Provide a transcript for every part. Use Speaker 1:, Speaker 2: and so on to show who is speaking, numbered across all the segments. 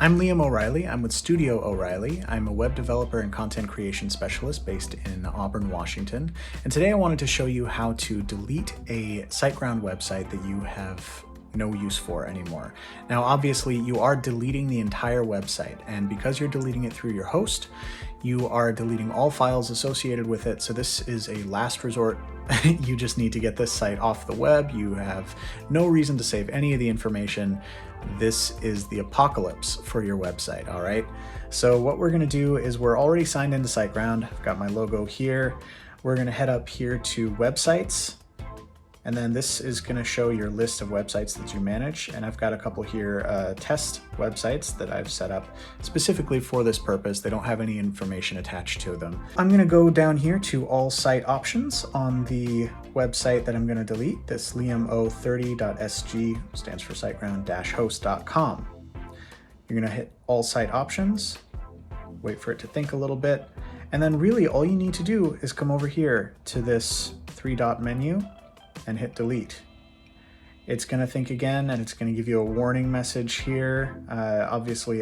Speaker 1: I'm Liam O'Reilly. I'm with Studio O'Reilly. I'm a web developer and content creation specialist based in Auburn, Washington. And today I wanted to show you how to delete a SiteGround website that you have no use for anymore. Now, obviously, you are deleting the entire website, and because you're deleting it through your host, you are deleting all files associated with it. So this is a last resort. You just need to get this site off the web. You have no reason to save any of the information. This is the apocalypse for your website, all right? So what we're gonna do is we're already signed into SiteGround. I've got my logo here. We're gonna head up here to websites, and then this is gonna show your list of websites that you manage. And I've got a couple here, test websites that I've set up specifically for this purpose. They don't have any information attached to them. I'm gonna go down here to all site options on the website that I'm gonna delete. This liamo30.sg stands for siteground-host.com. You're gonna hit all site options, wait for it to think a little bit. And then really all you need to do is come over here to this 3-dot menu and hit delete. It's gonna think again, and it's gonna give you a warning message here. Obviously,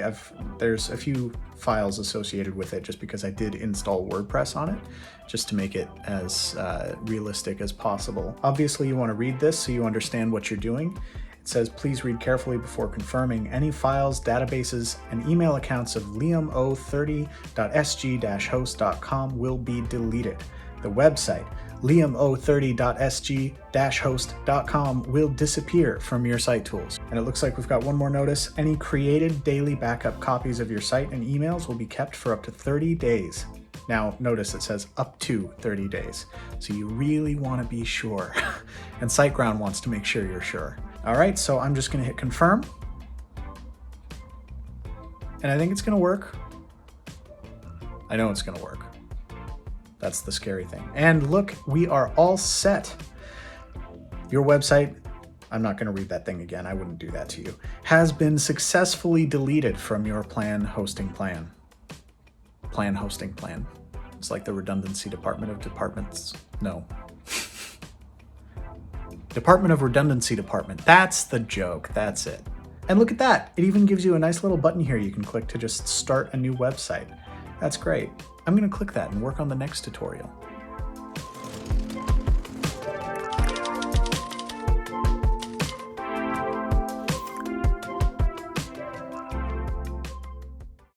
Speaker 1: there's a few files associated with it just because I did install WordPress on it, just to make it as realistic as possible. Obviously, you wanna read this so you understand what you're doing. It says, please read carefully before confirming. Any files, databases, and email accounts of liamo30.sg-host.com will be deleted. The website, liamo30.sg-host.com, will disappear from your site tools. And it looks like we've got one more notice. Any created daily backup copies of your site and emails will be kept for up to 30 days. Now, notice it says up to 30 days. So you really want to be sure. And SiteGround wants to make sure you're sure. All right, so I'm just going to hit confirm. And I think it's going to work. I know it's going to work. That's the scary thing. And look, we are all set. Your website, I'm not going to read that thing again. I wouldn't do that to you, has been successfully deleted from your plan hosting plan. Plan hosting plan. It's like the redundancy department of departments. No. Department of Redundancy Department. That's the joke. That's it. And look at that. It even gives you a nice little button here you can click to just start a new website. That's great. I'm going to click that and work on the next tutorial.